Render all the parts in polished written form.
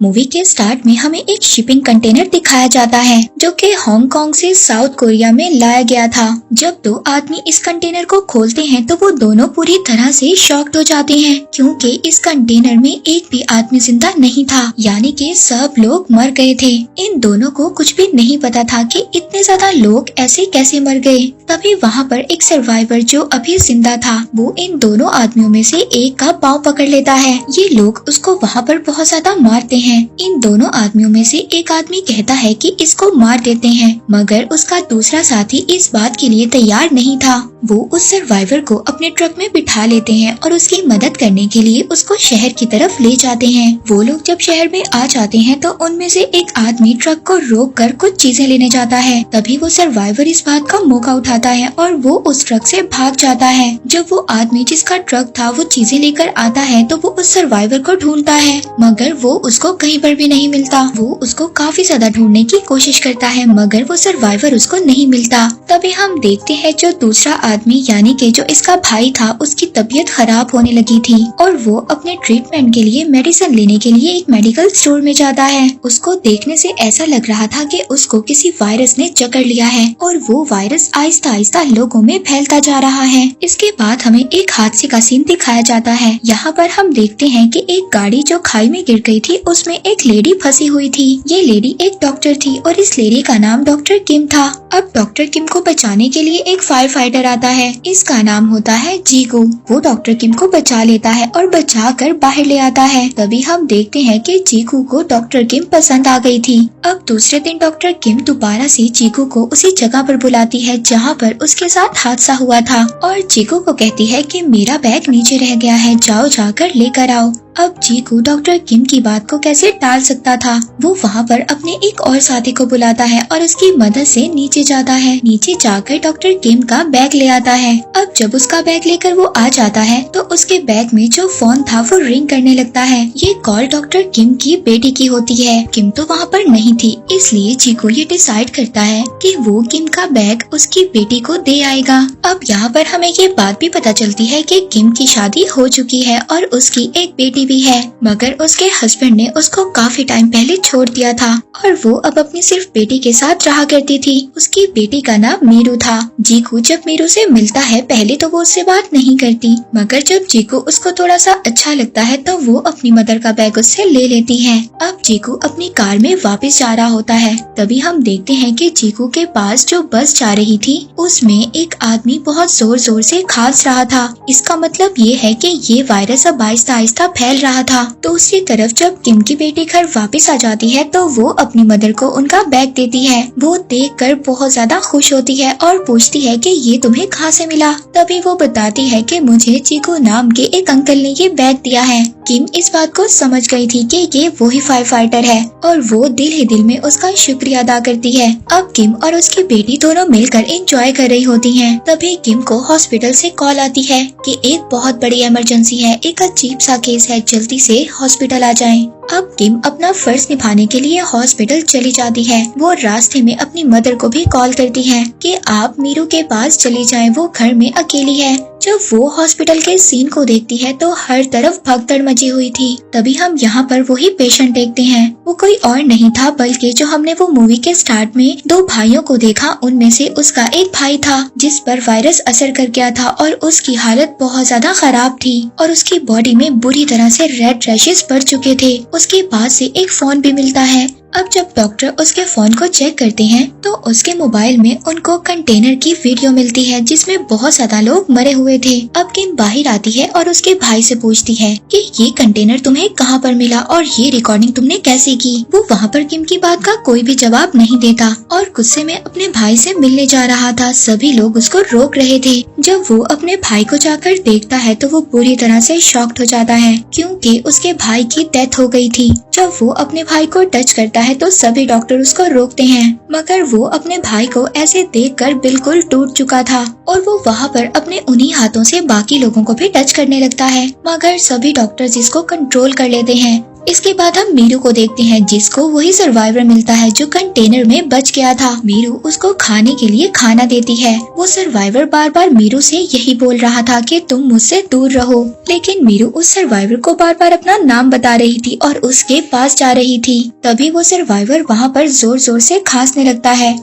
Movie के start में हमें एक शिपिंग कंटेनर दिखाया जाता है जो कि हांगकांग से साउथ कोरिया में लाया गया था। जब दो आदमी इस कंटेनर को खोलते हैं तो वो दोनों पूरी तरह से शॉक्ड हो जाते हैं क्योंकि इस कंटेनर में एक भी आदमी जिंदा नहीं था, यानी कि सब लोग मर गए थे। इन दोनों को कुछ भी नहीं पता था कि इतने ज्यादा लोग ऐसे कैसे मर गए। तभी वहाँ पर एक सर्वाइवर जो अभी जिंदा था वो इन दोनों आदमियों में से एक का पाँव पकड़ लेता है। ये लोग उसको वहाँ पर बहुत ज्यादा मारते हैं। इन दोनों आदमियों में से एक आदमी कहता है कि इसको मार देते हैं, मगर उसका दूसरा साथी इस बात के लिए तैयार नहीं था। वो उस सर्वाइवर को अपने ट्रक में बिठा लेते हैं और उसकी मदद करने के लिए उसको शहर की तरफ ले जाते हैं। वो लोग जब शहर में आ जाते हैं तो उनमें से एक आदमी ट्रक को रोक कर कुछ चीजें लेने जाता है। तभी वो सर्वाइवर इस बात का मौका उठाता है और वो उस ट्रक से भाग जाता है। जब वो आदमी जिसका ट्रक था वो चीजें लेकर आता है तो वो उस सर्वाइवर को ढूंढता है, मगर वो उसको कहीं पर भी नहीं मिलता। वो उसको काफी ज्यादा ढूंढने की कोशिश करता है मगर वो सर्वाइवर उसको नहीं मिलता। तभी हम देखते हैं जो दूसरा आदमी यानी कि जो इसका भाई था उसकी तबीयत खराब होने लगी थी और वो अपने ट्रीटमेंट के लिए मेडिसिन लेने के लिए एक मेडिकल स्टोर में जाता है। उसको देखने से ऐसा लग रहा था कि उसको किसी वायरस ने जकड़ लिया है और वो वायरस आहिस्ता आहिस्ता लोगों में फैलता जा रहा है। इसके बाद हमें एक हादसे का सीन दिखाया जाता है। यहाँ पर हम देखते हैं कि एक गाड़ी जो खाई में गिर गई थी उसमें एक लेडी फंसी हुई थी। ये लेडी एक डॉक्टर थी और इस लेडी का नाम डॉक्टर किम था। अब डॉक्टर किम को बचाने के लिए एक फायर फाइटर आता है, इसका नाम होता है जीगू। वो डॉक्टर किम को बचा लेता है और बचा कर बाहर ले आता है। तभी हम देखते हैं कि जीगू को डॉक्टर किम पसंद आ गई थी। अब दूसरे दिन डॉक्टर किम दोबारा से जीगू को उसी जगह पर बुलाती है जहाँ पर उसके साथ हादसा हुआ था और जीगू को कहती है कि मेरा बैग नीचे रह गया है, जाओ जाकर लेकर आओ। अब जीगू डॉक्टर किम की बात को कैसे टाल सकता था। वो वहाँ पर अपने एक और साथी को बुलाता है और उसकी मदद से नीचे जाता है। नीचे जाकर डॉक्टर किम का बैग ले आता है। अब जब उसका बैग लेकर वो आ जाता है तो उसके बैग में जो फोन था वो रिंग करने लगता है। ये कॉल डॉक्टर किम की बेटी की होती है। किम तो वहाँ पर नहीं थी, इसलिए जीगू ये डिसाइड करता है कि वो किम का बैग उसकी बेटी को दे आएगा। अब यहाँ पर हमें ये बात भी पता चलती है कि किम की शादी हो चुकी है और उसकी एक बेटी भी है, मगर उसके हस्बैंड ने उसको काफी टाइम पहले छोड़ दिया था और वो अब अपनी सिर्फ बेटी के साथ रहा करती थी। उसकी बेटी का नाम मीरू था। जीकू जब मीरू से मिलता है पहले तो वो उससे बात नहीं करती, मगर जब जीकू उसको थोड़ा सा अच्छा लगता है तो वो अपनी मदर का बैग उससे ले लेती है। अब जीकू अपनी कार में वापस जा रहा होता है। तभी हम देखते हैं कि जीकू के पास जो बस जा रही थी उसमें एक आदमी बहुत जोर जोर से खांस रहा था। इसका मतलब ये है कि ये वायरस अब आहिस्ता आहिस्ता फैल रहा था। दूसरी तरफ जब किम की बेटी घर वापस आ जाती है तो वो अपनी मदर को उनका बैग देती है। वो देखकर बहुत ज्यादा खुश होती है और पूछती है कि ये तुम्हें कहाँ से मिला। तभी वो बताती है कि मुझे चीकू नाम के एक अंकल ने ये बैग दिया है। किम इस बात को समझ गई थी कि ये वही फायर फाइटर है और वो दिल ही दिल में उसका शुक्रिया अदा करती है। अब किम और उसकी बेटी दोनों मिलकर एंजॉय कर रही होती हैं। तभी किम को हॉस्पिटल से कॉल आती है कि एक बहुत बड़ी इमरजेंसी है, एक अजीब सा केस है, जल्दी से हॉस्पिटल आ जाएं। अब किम अपना फर्ज निभाने के लिए हॉस्पिटल चली जाती है। वो रास्ते में अपनी मदर को भी कॉल करती है कि आप मीरू के पास चली जाएं, वो घर में अकेली है। जब वो हॉस्पिटल के सीन को देखती है तो हर तरफ भगदड़ मची हुई थी। तभी हम यहाँ पर वही पेशेंट देखते हैं। वो कोई और नहीं था बल्कि जो हमने वो मूवी के स्टार्ट में दो भाइयों को देखा उनमें से उसका एक भाई था जिस पर वायरस असर कर गया था और उसकी हालत बहुत ज्यादा खराब थी और उसकी बॉडी में बुरी तरह से रेड रैशेस पड़ चुके थे। उसके पास से एक फोन भी मिलता है। अब जब डॉक्टर उसके फोन को चेक करते हैं तो उसके मोबाइल में उनको कंटेनर की वीडियो मिलती है जिसमें बहुत ज्यादा लोग मरे हुए थे। अब किम बाहर आती है और उसके भाई से पूछती है कि ये कंटेनर तुम्हें कहाँ पर मिला और ये रिकॉर्डिंग तुमने कैसे की। वो वहाँ पर किम की बात का कोई भी जवाब नहीं देता और गुस्से में अपने भाई से मिलने जा रहा था। सभी लोग उसको रोक रहे थे। जब वो अपने भाई को जाकर देखता है तो वो पूरी तरह से शॉक्ड हो जाता है क्योंकि उसके भाई की डेथ हो गई थी। जब वो अपने भाई को टच करता है तो सभी डॉक्टर उसको रोकते हैं, मगर वो अपने भाई को ऐसे देखकर बिल्कुल टूट चुका था और वो वहाँ पर अपने उन्हीं हाथों से बाकी लोगों को भी टच करने लगता है, मगर सभी डॉक्टर्स इसको कंट्रोल कर लेते हैं। इसके बाद हम मीरू को देखते हैं जिसको वही सर्वाइवर मिलता है जो कंटेनर में बच गया था। मीरू उसको खाने के लिए खाना देती है। वो सर्वाइवर बार बार मीरू से यही बोल रहा था कि तुम मुझसे दूर रहो, लेकिन मीरू उस सर्वाइवर को बार बार अपना नाम बता रही थी और उसके पास जा रही थी। तभी वो सर्वाइवर वहाँ पर जोर जोर से खांसने लगता है।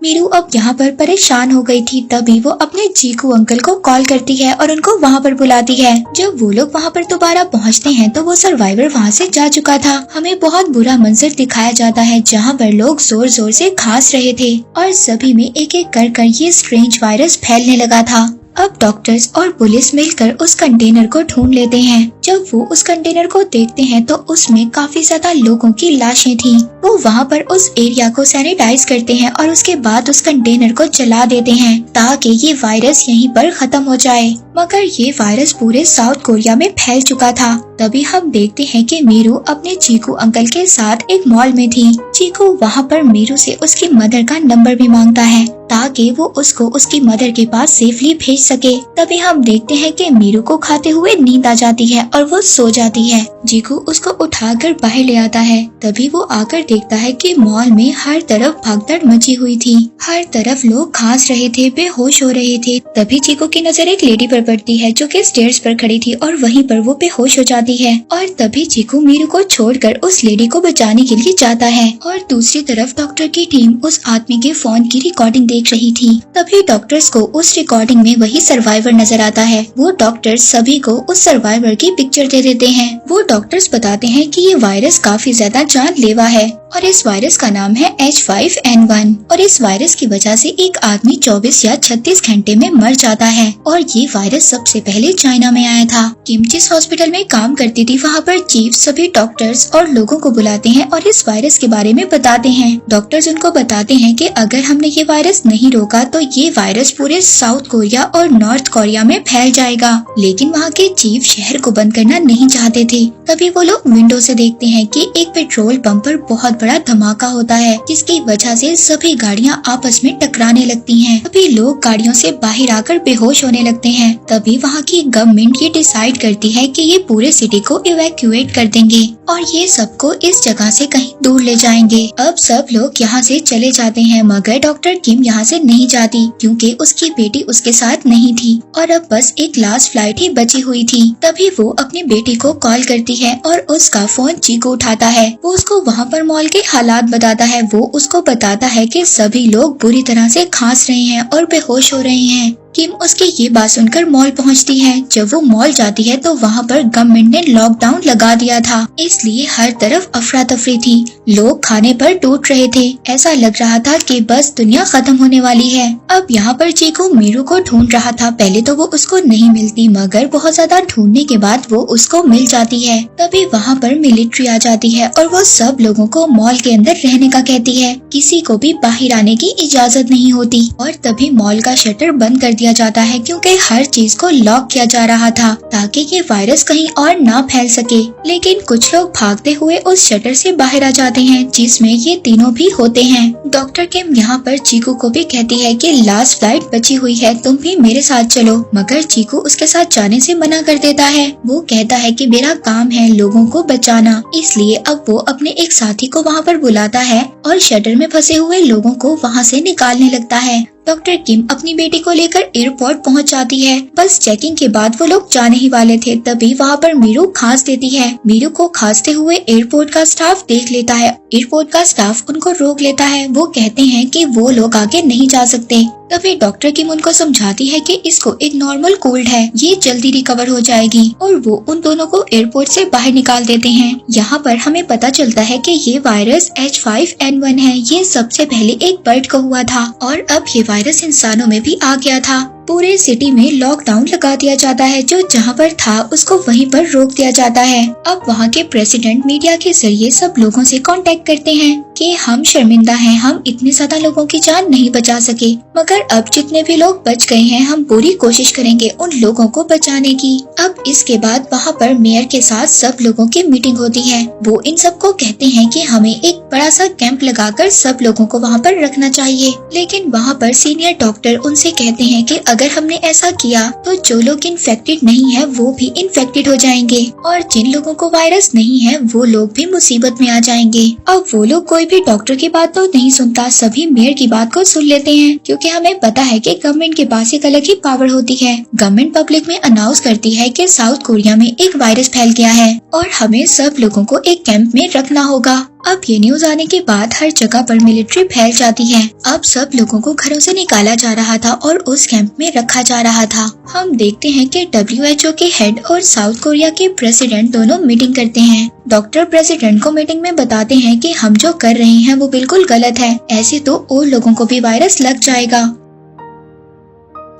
मीरू अब यहाँ पर परेशान हो गई थी। तभी वो अपने चीकू अंकल को कॉल करती है और उनको वहाँ पर बुलाती है। जब वो लोग वहाँ पर दोबारा पहुँचते हैं तो वो सर्वाइवर वहाँ से जा चुका था। हमें बहुत बुरा मंजर दिखाया जाता है जहाँ पर लोग जोर जोर से खांस रहे थे और सभी में एक एक कर ये स्ट्रेंज वायरस फैलने लगा था। अब डॉक्टर्स और पुलिस मिलकर उस कंटेनर को ढूंढ लेते हैं। जब वो उस कंटेनर को देखते हैं तो उसमें काफी ज्यादा लोगों की लाशें थी। वो वहाँ पर उस एरिया को सैनिटाइज करते हैं और उसके बाद उस कंटेनर को जला देते हैं ताकि ये वायरस यहीं पर खत्म हो जाए। मगर ये वायरस पूरे साउथ कोरिया में फैल चुका था। तभी हम देखते हैं कि मीरू अपने चीकू अंकल के साथ एक मॉल में थी। चीकू वहाँ पर मीरू से उसकी मदर का नंबर भी मांगता है ताकि वो उसको उसकी मदर के पास सेफली भेज सके। तभी हम देखते हैं कि मीरू को खाते हुए नींद आ जाती है और वो सो जाती है। चीकू उसको उठाकर बाहर ले आता है। तभी वो आकर देखता है कि मॉल में हर तरफ भागदौड़ मची हुई थी। हर तरफ लोग खांस रहे थे, बेहोश हो रहे थे। तभी चीकू की नजर एक लेडी पर पड़ती है जो कि स्टेयर्स पर खड़ी थी और वहीं पर वो बेहोश हो जाती है। और तभी चीकू मीरू को छोड़कर उस लेडी को बचाने के लिए जाता है। और दूसरी तरफ डॉक्टर की टीम उस आदमी के फोन की रिकॉर्डिंग देख रही थी। तभी डॉक्टर्स को उस रिकॉर्डिंग में वही सर्वाइवर नजर आता है। वो डॉक्टर्स सभी को उस सर्वाइवर की पिक्चर दे देते हैं। वो डॉक्टर्स बताते हैं कि ये वायरस काफी ज्यादा जानलेवा है और इस वायरस का नाम है H5N1 और इस वायरस की वजह से एक आदमी 24 या 36 घंटे में मर जाता है। और ये वायरस सबसे पहले चाइना में आया था। किम जिस हॉस्पिटल में काम करती थी वहाँ पर चीफ सभी डॉक्टर्स और लोगों को बुलाते हैं और इस वायरस के बारे में बताते हैं। डॉक्टर्स उनको बताते हैं कि अगर हमने ये वायरस नहीं रोका तो ये वायरस पूरे साउथ कोरिया और नॉर्थ कोरिया में फैल जाएगा। लेकिन वहाँ के चीफ शहर को बंद करना नहीं चाहते थे। तभी वो लोग विंडो से देखते हैं कि एक पेट्रोल पंप पर बहुत बड़ा धमाका होता है जिसकी वजह से सभी गाड़ियां आपस में टकराने लगती हैं। तभी लोग गाड़ियों से बाहर आकर बेहोश होने लगते हैं। तभी वहाँ की गवर्नमेंट ये डिसाइड करती है कि ये पूरे सिटी को इवैक्यूएट कर देंगे और ये सबको इस जगह से कहीं दूर ले जाएंगे। अब सब लोग यहाँ से चले जाते हैं मगर डॉक्टर किम यहाँ से नहीं जाती क्योंकि उसकी बेटी उसके साथ नहीं थी और अब बस एक लास्ट फ्लाइट ही बची हुई थी। तभी वो अपनी बेटी को कॉल करती है और उसका फोन चीकू उठाता है। वो उसको वहाँ पर मॉल के हालात बताता है। वो उसको बताता है कि सभी लोग बुरी तरह से खांस रहे हैं और बेहोश हो रहे हैं। किम उसकी ये बात सुनकर मॉल पहुंचती है। जब वो मॉल जाती है तो वहाँ पर गवर्नमेंट ने लॉकडाउन लगा दिया था, इसलिए हर तरफ अफरा तफरी थी। लोग खाने पर टूट रहे थे। ऐसा लग रहा था कि बस दुनिया खत्म होने वाली है। अब यहाँ पर चीकू मीरू को ढूंढ रहा था। पहले तो वो उसको नहीं मिलती मगर बहुत ज्यादा ढूंढने के बाद वो उसको मिल जाती है। तभी वहाँ पर मिलिट्री आ जाती है और वो सब लोगों को मॉल के अंदर रहने का कहती है। किसी को भी बाहर आने की इजाजत नहीं होती। और तभी मॉल का शटर बंद कर दिया जाता है क्योंकि हर चीज को लॉक किया जा रहा था ताकि ये वायरस कहीं और ना फैल सके। लेकिन कुछ लोग भागते हुए उस शटर से बाहर आ जाते हैं जिसमें ये तीनों भी होते हैं। डॉक्टर किम यहाँ पर चीकू को भी कहती है कि लास्ट फ्लाइट बची हुई है, तुम भी मेरे साथ चलो। मगर चीकू उसके साथ जाने से मना कर देता है। वो कहता है कि मेरा काम है लोगों को बचाना, इसलिए अब वो अपने एक साथी को वहाँ पर बुलाता है और शटर में फंसे हुए लोगों को वहाँ से निकालने लगता है। डॉक्टर किम अपनी बेटी को लेकर एयरपोर्ट पहुंच जाती है। बस चेकिंग के बाद वो लोग जाने ही वाले थे। तभी वहाँ पर मीरू खांस देती है। मीरू को खांसते हुए एयरपोर्ट का स्टाफ देख लेता है। एयरपोर्ट का स्टाफ उनको रोक लेता है। वो कहते हैं कि वो लोग आगे नहीं जा सकते। तभी डॉक्टर किम उनको समझाती है कि इसको एक नॉर्मल कोल्ड है, ये जल्दी रिकवर हो जाएगी और वो उन दोनों को एयरपोर्ट से बाहर निकाल देते हैं। यहाँ पर हमें पता चलता है कि ये वायरस H5N1 है। ये सबसे पहले एक बर्ड को हुआ था और अब ये वायरस इंसानों में भी आ गया था। पूरे सिटी में लॉकडाउन लगा दिया जाता है। जो जहाँ पर था उसको वहीं पर रोक दिया जाता है। अब वहाँ के प्रेसिडेंट मीडिया के जरिए सब लोगों से कांटेक्ट करते हैं कि हम शर्मिंदा हैं, हम इतने ज्यादा लोगों की जान नहीं बचा सके, मगर अब जितने भी लोग बच गए हैं हम पूरी कोशिश करेंगे उन लोगों को बचाने की। अब इसके बाद वहाँ पर मेयर के साथ सब लोगों की मीटिंग होती है। वो इन सबको कहते हैं कि हमें एक बड़ा सा कैंप लगाकर सब लोगों को वहाँ पर रखना चाहिए, लेकिन वहाँ पर सीनियर डॉक्टर उनसे कहते हैं कि अगर हमने ऐसा किया तो जो लोग इन्फेक्टेड नहीं है वो भी इन्फेक्टेड हो जाएंगे और जिन लोगों को वायरस नहीं है वो लोग भी मुसीबत में आ जाएंगे। अब वो लोग कोई भी डॉक्टर की बात तो नहीं सुनता, सभी मेयर की बात को सुन लेते हैं, क्योंकि हमें पता है कि गवर्नमेंट के पास एक अलग ही पावर होती है। गवर्नमेंट पब्लिक में अनाउंस करती है कि साउथ कोरिया में एक वायरस फैल गया है और हमें सब लोगों को एक कैंप में रखना होगा। अब ये न्यूज आने के बाद हर जगह पर मिलिट्री फैल जाती है। अब सब लोगों को घरों से निकाला जा रहा था और उस कैंप में रखा जा रहा था। हम देखते हैं कि WHO के हेड और साउथ कोरिया के प्रेसिडेंट दोनों मीटिंग करते हैं। डॉक्टर प्रेसिडेंट को मीटिंग में बताते हैं कि हम जो कर रहे हैं वो बिल्कुल गलत है, ऐसे तो और लोगों को भी वायरस लग जाएगा।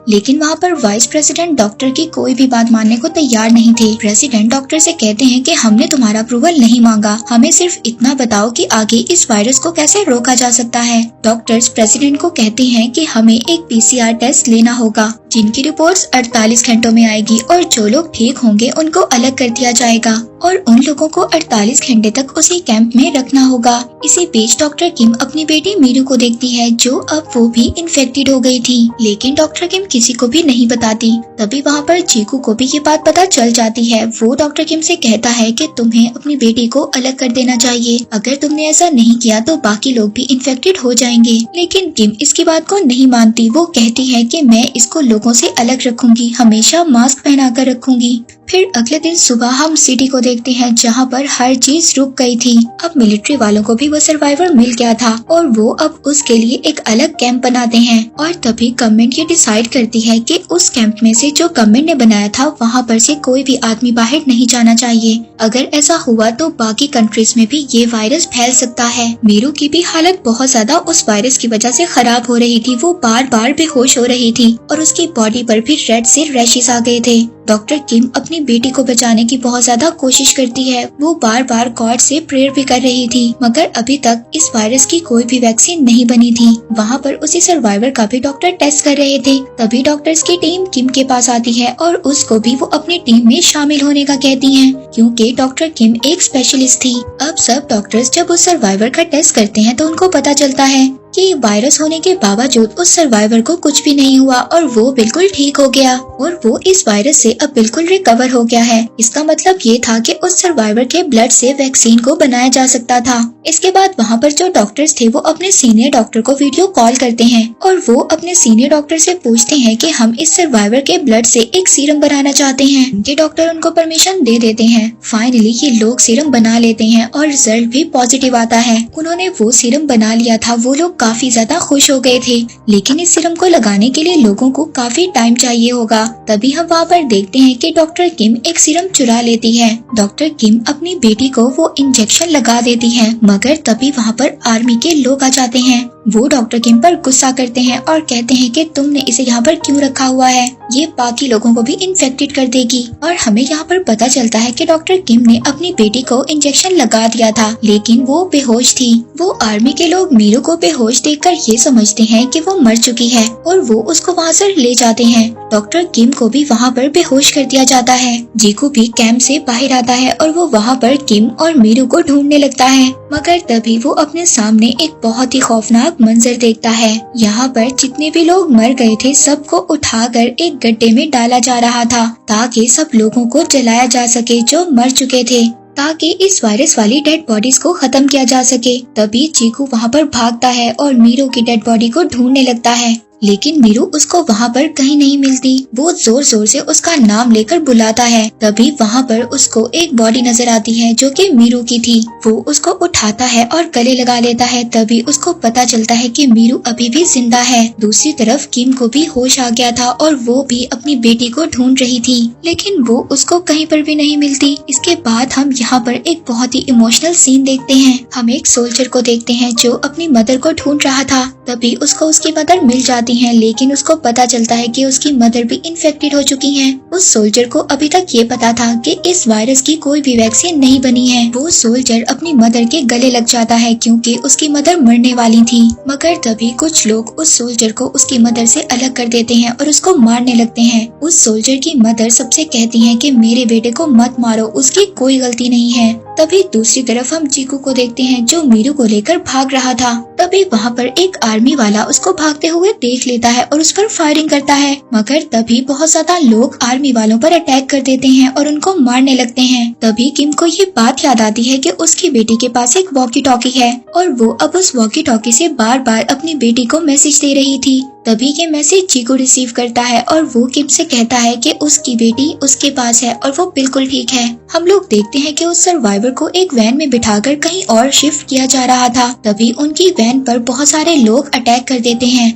लेकिन वहाँ पर वाइस प्रेसिडेंट डॉक्टर की कोई भी बात मानने को तैयार नहीं थे। प्रेसिडेंट डॉक्टर से कहते हैं कि हमने तुम्हारा अप्रूवल नहीं मांगा, हमें सिर्फ इतना बताओ कि आगे इस वायरस को कैसे रोका जा सकता है। डॉक्टर्स प्रेसिडेंट को कहते हैं कि हमें एक PCR टेस्ट लेना होगा जिनकी रिपोर्ट्स 48 घंटों में आएगी और जो लोग ठीक होंगे उनको अलग कर दिया जाएगा और उन लोगों को 48 घंटे तक उसी कैंप में रखना होगा। इसी बीच डॉक्टर किम अपनी बेटी मीरू को देखती है जो अब वो भी इन्फेक्टेड हो गई थी, लेकिन डॉक्टर किम किसी को भी नहीं बताती। तभी वहाँ पर जीकू को भी ये बात पता चल जाती है। वो डॉक्टर किम से कहता है कि तुम्हें अपनी बेटी को अलग कर देना चाहिए, अगर तुमने ऐसा नहीं किया तो बाकी लोग भी इन्फेक्टेड हो जाएंगे। लेकिन किम इसकी बात को नहीं मानती। वो कहती है कि मैं इसको लोगों से अलग रखूंगी, हमेशा मास्क पहना कर रखूंगी। फिर अगले दिन सुबह हम सिटी को देखते हैं जहाँ पर हर चीज रुक गई थी। अब मिलिट्री वालों को भी वो सर्वाइवर मिल गया था और वो अब उसके लिए एक अलग कैंप बनाते हैं। और तभी गवर्नमेंट ये डिसाइड करती है कि उस कैंप में से जो गवर्नमेंट ने बनाया था वहाँ पर से कोई भी आदमी बाहर नहीं जाना चाहिए। अगर ऐसा हुआ तो बाकी कंट्रीज में भी ये वायरस फैल सकता है। मीरू की भी हालत बहुत ज्यादा उस वायरस की वजह से खराब हो रही थी। वो बार बार बेहोश हो रही थी और उसकी बॉडी पर भी रेड से रैशेस आ गए थे। डॉक्टर किम अपनी बेटी को बचाने की बहुत ज्यादा कोशिश करती है। वो बार बार गॉड से प्रेयर भी कर रही थी, मगर अभी तक इस वायरस की कोई भी वैक्सीन नहीं बनी थी। वहाँ पर उसी सर्वाइवर का भी डॉक्टर टेस्ट कर रहे थे। तभी डॉक्टर्स की टीम किम के पास आती है और उसको भी वो अपनी टीम में शामिल होने का कहती हैं, क्योंकि डॉक्टर किम एक स्पेशलिस्ट थी। अब सब डॉक्टर्स जब उस सर्वाइवर का टेस्ट करते हैं तो उनको पता चलता है कि वायरस होने के बावजूद उस सर्वाइवर को कुछ भी नहीं हुआ और वो बिल्कुल ठीक हो गया और वो इस वायरस से अब बिल्कुल रिकवर हो गया है। इसका मतलब ये था कि उस सर्वाइवर के ब्लड से वैक्सीन को बनाया जा सकता था। इसके बाद वहाँ पर जो डॉक्टर्स थे वो अपने सीनियर डॉक्टर को वीडियो कॉल करते हैं और वो अपने सीनियर डॉक्टर से पूछते हैं कि हम इस सर्वाइवर के ब्लड से एक सीरम बनाना चाहते हैं। उनके डॉक्टर उनको परमिशन दे देते हैं। फाइनली ये लोग सीरम बना लेते हैं और रिजल्ट भी पॉजिटिव आता है। उन्होंने वो सीरम बना लिया था। वो लोग काफी ज्यादा खुश हो गए थे, लेकिन इस सीरम को लगाने के लिए लोगों को काफी टाइम चाहिए होगा। तभी हम वहाँ पर देखते हैं कि डॉक्टर किम एक सीरम चुरा लेती है। डॉक्टर किम अपनी बेटी को वो इंजेक्शन लगा देती है, मगर तभी वहाँ पर आर्मी के लोग आ जाते हैं। वो डॉक्टर किम पर गुस्सा करते हैं और कहते हैं कि तुमने इसे यहाँ पर क्यों रखा हुआ है, ये बाकी लोगों को भी इन्फेक्टेड कर देगी। और हमें यहाँ पर पता चलता है कि डॉक्टर किम ने अपनी बेटी को इंजेक्शन लगा दिया था, लेकिन वो बेहोश थी। वो आर्मी के लोग मीरू को बेहोश देखकर ये समझते हैं कि वो मर चुकी है और वो उसको वहाँ से ले जाते हैं। डॉक्टर किम को भी वहाँ पर बेहोश कर दिया जाता है। जीकू भी कैंप से बाहर आता है और वो वहाँ पर किम और मीरू को ढूंढने लगता है, मगर तभी वो अपने सामने एक बहुत ही खौफनाक मंजर देखता है। यहाँ पर जितने भी लोग मर गए थे सबको उठाकर एक गड्ढे में डाला जा रहा था ताकि सब लोगों को जलाया जा सके जो मर चुके थे, ताकि इस वायरस वाली डेड बॉडीज को खत्म किया जा सके। तभी चीकू वहाँ पर भागता है और मीरू की डेड बॉडी को ढूंढने लगता है, लेकिन मीरू उसको वहाँ पर कहीं नहीं मिलती। वो जोर जोर से उसका नाम लेकर बुलाता है। तभी वहाँ पर उसको एक बॉडी नजर आती है जो कि मीरू की थी। वो उसको उठाता है और गले लगा लेता है। तभी उसको पता चलता है कि मीरू अभी भी जिंदा है। दूसरी तरफ किम को भी होश आ गया था और वो भी अपनी बेटी को ढूंढ रही थी, लेकिन वो उसको कहीं पर भी नहीं मिलती। इसके बाद हम यहाँ पर एक बहुत ही इमोशनल सीन देखते हैं। हम एक सोल्जर को देखते हैं जो अपनी मदर को ढूंढ रहा था। तभी उसको उसकी मदर मिल जाती है, लेकिन उसको पता चलता है कि उसकी मदर भी इन्फेक्टेड हो चुकी है। उस सोल्जर को अभी तक ये पता था कि इस वायरस की कोई भी वैक्सीन नहीं बनी है। वो सोल्जर अपनी मदर के गले लग जाता है क्योंकि उसकी मदर मरने वाली थी, मगर तभी कुछ लोग उस सोल्जर को उसकी मदर से अलग कर देते हैं और उसको मारने लगते हैं। उस सोल्जर की मदर सबसे कहती है कि मेरे बेटे को मत मारो, उसकी कोई गलती नहीं है। तभी दूसरी तरफ हम चीकू को देखते हैं जो मीरू को लेकर भाग रहा था। तभी वहाँ पर एक आर्मी वाला उसको भागते हुए देख लेता है और उस पर फायरिंग करता है, मगर तभी बहुत ज्यादा लोग आर्मी वालों पर अटैक कर देते हैं और उनको मारने लगते हैं। तभी किम को ये बात याद आती है कि उसकी बेटी के पास एक वॉकी टॉकी है और वो अब उस वॉकी टॉकी से बार बार अपनी बेटी को मैसेज दे रही थी। तभी ये मैसेज चीकू रिसीव करता है और वो किम से कहता है कि उसकी बेटी उसके पास है और वो बिल्कुल ठीक है। हम लोग देखते हैं कि उस सर्वाइवर को एक वैन में बिठाकर कहीं और शिफ्ट किया जा रहा था। तभी उनकी वैन पर बहुत सारे लोग अटैक कर देते हैं।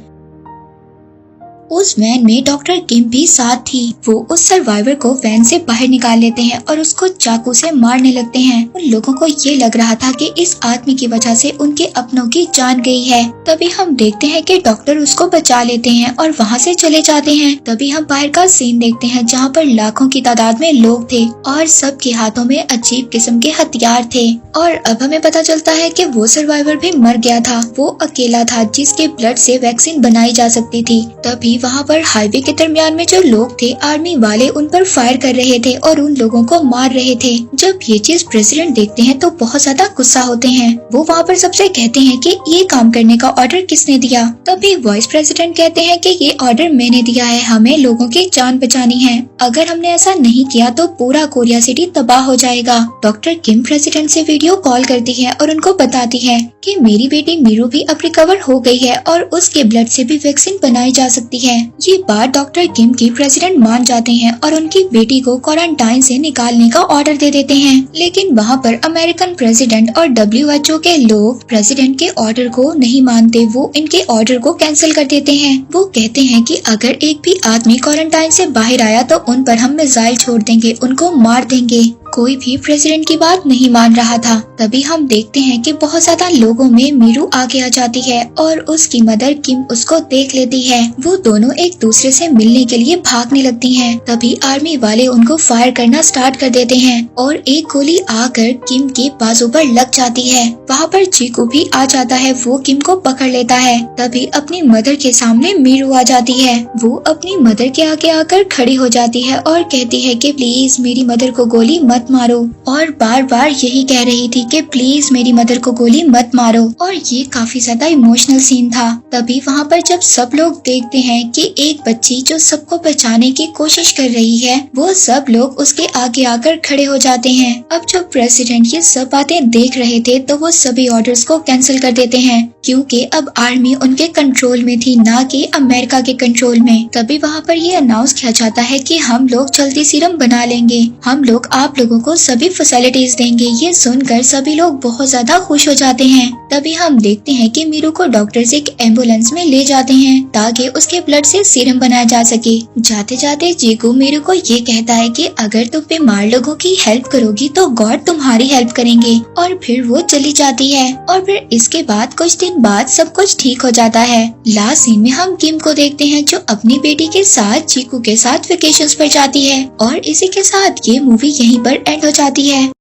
उस वैन में डॉक्टर किम भी साथ थी। वो उस सर्वाइवर को वैन से बाहर निकाल लेते हैं और उसको चाकू से मारने लगते हैं। उन लोगों को ये लग रहा था कि इस आदमी की वजह से उनके अपनों की जान गई है। तभी हम देखते हैं कि डॉक्टर उसको बचा लेते हैं और वहाँ से चले जाते हैं। तभी हम बाहर का सीन देखते हैं जहाँ पर लाखों की तादाद में लोग थे और सबके हाथों में अजीब किस्म के हथियार थे। और अब हमें पता चलता है कि वो सर्वाइवर भी मर गया था। वो अकेला था जिसके ब्लड से वैक्सीन बनाई जा सकती थी। तभी वहाँ पर हाईवे के दरमियान में जो लोग थे, आर्मी वाले उन पर फायर कर रहे थे और उन लोगों को मार रहे थे। जब ये चीज प्रेसिडेंट देखते हैं तो बहुत ज्यादा गुस्सा होते हैं। वो वहाँ पर सबसे कहते हैं कि ये काम करने का ऑर्डर किसने दिया। तभी वाइस प्रेसिडेंट कहते हैं कि ये ऑर्डर मैंने दिया है, हमें लोगों की जान बचानी है। अगर हमने ऐसा नहीं किया तो पूरा कोरिया सिटी तबाह हो जाएगा। डॉक्टर किम प्रेसिडेंट से वीडियो कॉल करती है और उनको बताती है कि मेरी बेटी मीरू भी अब रिकवर हो गई है और उसके ब्लड से भी वैक्सीन बनाई जा सकती है। ये बात डॉक्टर किम की प्रेसिडेंट मान जाते हैं और उनकी बेटी को क्वारंटाइन से निकालने का ऑर्डर दे देते हैं। लेकिन वहाँ पर अमेरिकन प्रेसिडेंट और WHO के लोग प्रेसिडेंट के ऑर्डर को नहीं मानते। वो इनके ऑर्डर को कैंसिल कर देते हैं। वो कहते हैं कि अगर एक भी आदमी क्वारंटाइन से बाहर आया तो उन पर हम मिसाइल छोड़ देंगे, उनको मार देंगे। कोई भी प्रेसिडेंट की बात नहीं मान रहा था। तभी हम देखते हैं कि बहुत ज्यादा लोगों में मीरू आगे आ जाती है और उसकी मदर किम उसको देख लेती है। वो दोनों एक दूसरे से मिलने के लिए भागने लगती हैं। तभी आर्मी वाले उनको फायर करना स्टार्ट कर देते हैं और एक गोली आकर किम के बाजू पर लग जाती है। वहाँ पर चीकू भी आ जाता है। वो किम को पकड़ लेता है। तभी अपनी मदर के सामने मीरू आ जाती है। वो अपनी मदर के आगे आकर खड़ी हो जाती है और कहती है कि प्लीज मेरी मदर को गोली मत मारो, और बार बार यही कह रही थी कि प्लीज मेरी मदर को गोली मत मारो। और ये काफी ज्यादा इमोशनल सीन था। तभी वहाँ पर जब सब लोग देखते हैं कि एक बच्ची जो सबको बचाने की कोशिश कर रही है, वो सब लोग उसके आगे आकर खड़े हो जाते हैं। अब जब प्रेसिडेंट ये सब बातें देख रहे थे तो वो सभी ऑर्डर्स को कैंसिल कर देते हैं क्योंकि अब आर्मी उनके कंट्रोल में थी, ना कि अमेरिका के कंट्रोल में। तभी वहाँ पर ये अनाउंस किया जाता है कि हम लोग जल्दी सीरम बना लेंगे, हम लोग आप लोगों को सभी फैसिलिटीज देंगे। ये सुनकर सभी लोग बहुत ज्यादा खुश हो जाते हैं। तभी हम देखते हैं कि मीरू को डॉक्टर्स एक एम्बुलेंस में ले जाते हैं ताकि उसके ब्लड से सीरम बनाया जा सके। जाते जाते जीगू मीरू को ये कहता है कि अगर तुम बीमार लोगों की हेल्प करोगी तो गॉड तुम्हारी हेल्प करेंगे, और फिर वो चली जाती है। और फिर इसके बाद कुछ दिन बाद सब कुछ ठीक हो जाता है। लास्ट सीन में हम किम को देखते हैं जो अपनी बेटी के साथ चीकू के साथ वेकेशंस पर जाती है। और इसी के साथ ये मूवी यहीं पर एंड हो जाती है।